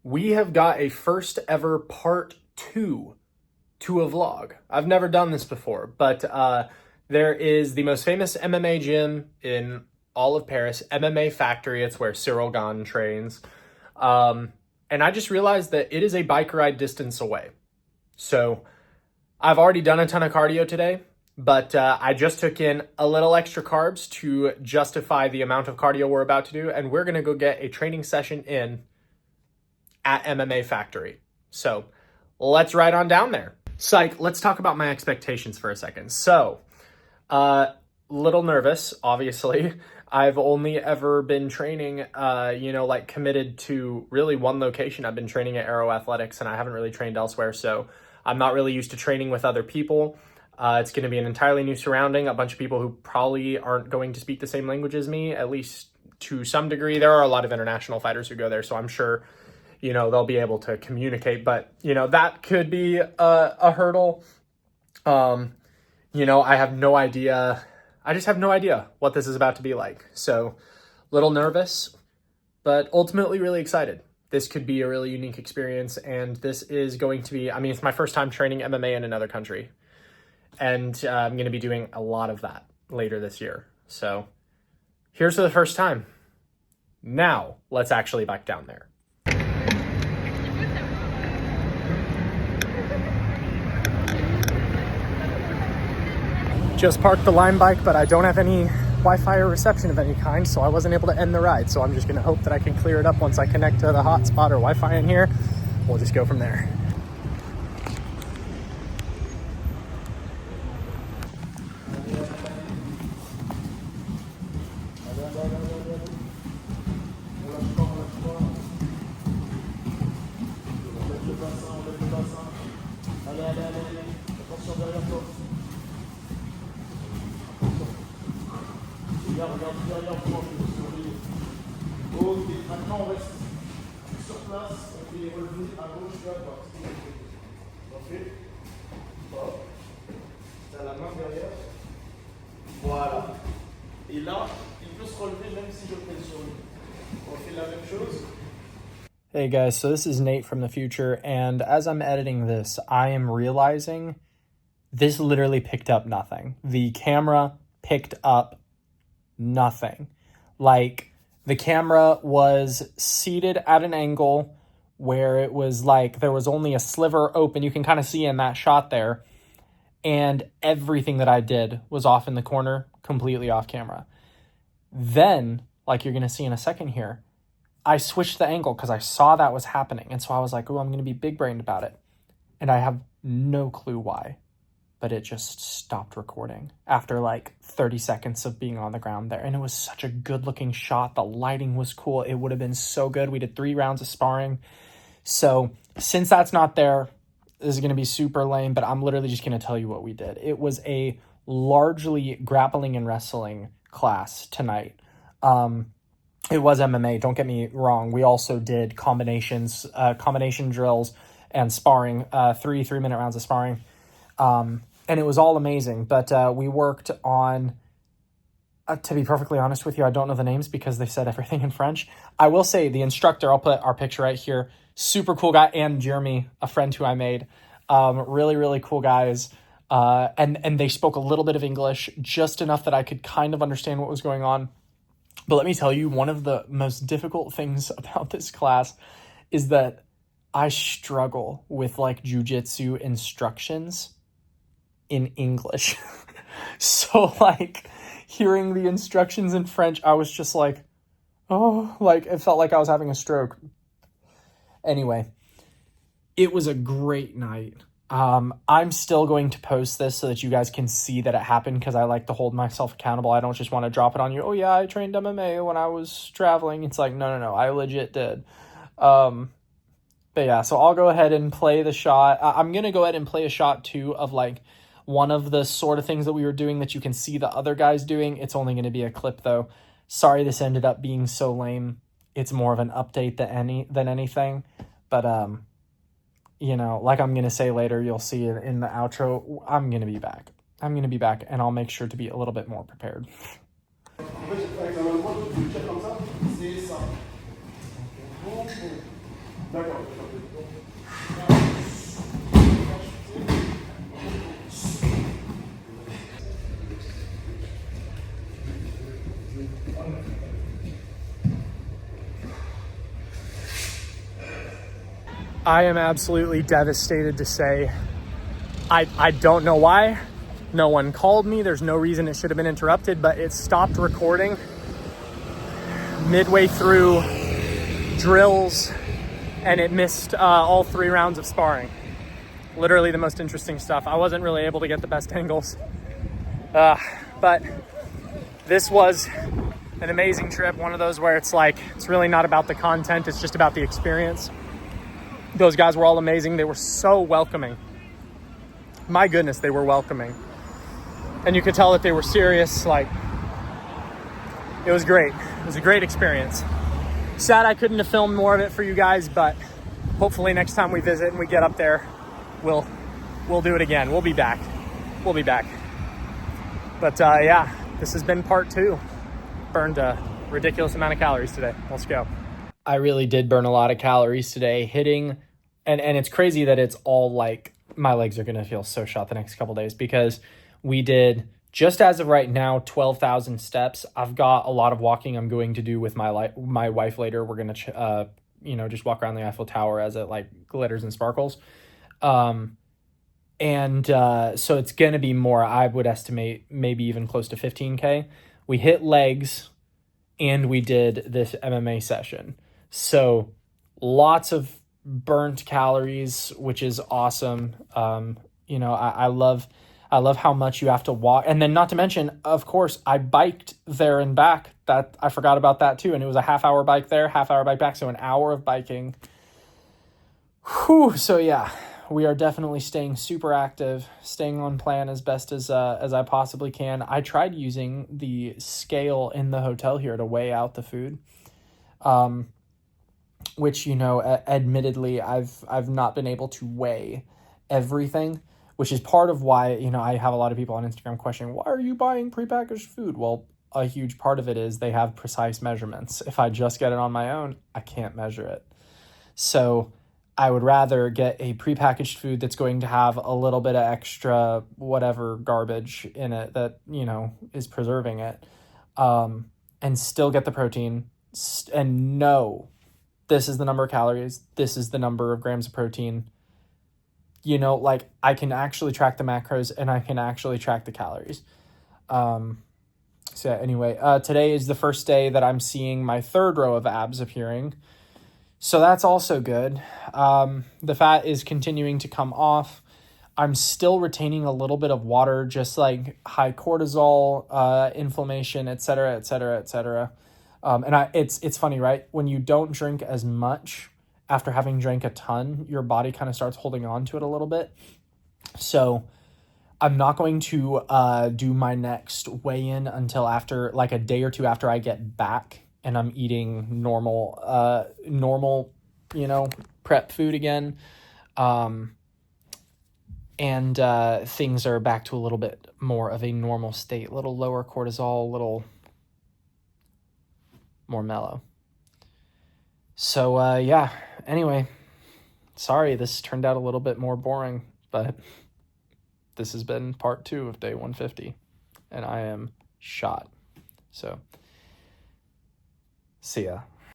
we have got a first ever part two to a vlog. I've never done this before, but there is the most famous MMA gym in all of Paris, MMA Factory. It's where Ciryl Gane trains. And I just realized that it is a bike ride distance away. So I've already done a ton of cardio today, but I just took in a little extra carbs to justify the amount of cardio we're about to do. And we're going to go get a training session in at MMA Factory. So let's ride on down there. Psych, let's talk about my expectations for a second. So, little nervous, obviously. I've only ever been training, committed to really one location. I've been training at Aero Athletics and I haven't really trained elsewhere. So I'm not really used to training with other people. It's going to be an entirely new surrounding, a bunch of people who probably aren't going to speak the same language as me, at least to some degree. There are a lot of international fighters who go there, so I'm sure, they'll be able to communicate, but, that could be a hurdle. I have no idea. I just have no idea what this is about to be like. So a little nervous, but ultimately really excited. This could be a really unique experience. And this is going to be, it's my first time training MMA in another country. And I'm going to be doing a lot of that later this year. So here's for the first time. Now let's actually back down there. Just parked the Lime bike, but I don't have any Wi-Fi or reception of any kind, so I wasn't able to end the ride. So I'm just going to hope that I can clear it up once I connect to the hotspot or Wi-Fi in here. We'll just go from there. Regarde derrière pour souris. Ok, maintenant on reste sur place, on fait les relevés à gauche et à droite. On fait hop, t'as la main derrière. Voilà. Et là, il peut se relever même si je pèse sur lui. On fait la même chose. Hey guys, so this is Nate from the future, and as I'm editing this, I am realizing this literally picked up nothing. The camera picked up nothing. Like, the camera was seated at an angle where it was like there was only a sliver open. You can kind of see in that shot there. And everything that I did was off in the corner, completely off camera. Then, like you're going to see in a second here, I switched the angle because I saw that was happening. And so I was like, oh, I'm going to be big-brained about it. And I have no clue why. But it just stopped recording after like 30 seconds of being on the ground there. And it was such a good looking shot. The lighting was cool. It would have been so good. We did 3 rounds of sparring. So since that's not there, this is going to be super lame, but I'm literally just going to tell you what we did. It was a largely grappling and wrestling class tonight. It was MMA, don't get me wrong. We also did combination drills and sparring, 3-minute rounds of sparring. And it was all amazing, but we worked on, to be perfectly honest with you, I don't know the names because they said everything in French. I will say the instructor, I'll put our picture right here, super cool guy, and Jeremy, a friend who I made, really, really cool guys. And they spoke a little bit of English, just enough that I could kind of understand what was going on. But let me tell you, one of the most difficult things about this class is that I struggle with like jujitsu instructions in English. So like hearing the instructions in French, I was just like, oh, like it felt like I was having a stroke. Anyway, it was a great night. I'm still going to post this so that you guys can see that it happened because I like to hold myself accountable. I don't just want to drop it on you. Oh yeah, I trained MMA when I was traveling. It's like, no, I legit did. But yeah, so I'll go ahead and play the shot. I'm going to go ahead and play a shot too of like one of the sort of things that we were doing that you can see the other guys doing. It's only going to be a clip though. Sorry this ended up being so lame. It's more of an update than anything. But, like I'm going to say later, you'll see it in the outro. I'm going to be back. And I'll make sure to be a little bit more prepared. D'accord, d'accord. I am absolutely devastated to say I don't know why. No one called me. There's no reason it should have been interrupted, but it stopped recording midway through drills and it missed all 3 rounds of sparring. Literally the most interesting stuff. I wasn't really able to get the best angles. But this was an amazing trip. One of those where it's like, it's really not about the content. It's just about the experience. Those guys were all amazing. They were so welcoming. My goodness, they were welcoming. And you could tell that they were serious. Like, it was great. It was a great experience. Sad I couldn't have filmed more of it for you guys, but hopefully next time we visit and we get up there, we'll do it again. We'll be back. But yeah, this has been part 2. Burned a ridiculous amount of calories today. Let's go. I really did burn a lot of calories today, hitting, and it's crazy that it's all like, my legs are going to feel so shot the next couple days, because we did, just as of right now, 12,000 steps. I've got a lot of walking I'm going to do with my wife later. We're going to, just walk around the Eiffel Tower as it like glitters and sparkles. So it's going to be more, I would estimate maybe even close to 15K. We hit legs and we did this MMA session. So lots of burnt calories, which is awesome. I love how much you have to walk. And then not to mention, of course, I biked there and back. That I forgot about that too. And it was a half-hour bike there, half-hour bike back. So an hour of biking. Whew. So yeah, we are definitely staying super active, staying on plan as best as I possibly can. I tried using the scale in the hotel here to weigh out the food. Which, admittedly, I've not been able to weigh everything, which is part of why, I have a lot of people on Instagram questioning, why are you buying prepackaged food? Well, a huge part of it is they have precise measurements. If I just get it on my own, I can't measure it. So I would rather get a prepackaged food that's going to have a little bit of extra whatever garbage in it that, is preserving it, and still get the protein and know this is the number of calories, this is the number of grams of protein. I can actually track the macros and I can actually track the calories. So anyway, today is the first day that I'm seeing my 3rd row of abs appearing. So that's also good. The fat is continuing to come off. I'm still retaining a little bit of water, just like high cortisol, inflammation, et cetera, et cetera, et cetera. It's funny, right? When you don't drink as much after having drank a ton, your body kind of starts holding on to it a little bit. So I'm not going to do my next weigh-in until after, like a day or two after I get back and I'm eating normal, prep food again. And things are back to a little bit more of a normal state, a little lower cortisol, a little more mellow. So, anyway, sorry, this turned out a little bit more boring, but this has been part 2 of day 150, and I am shot. So, see ya.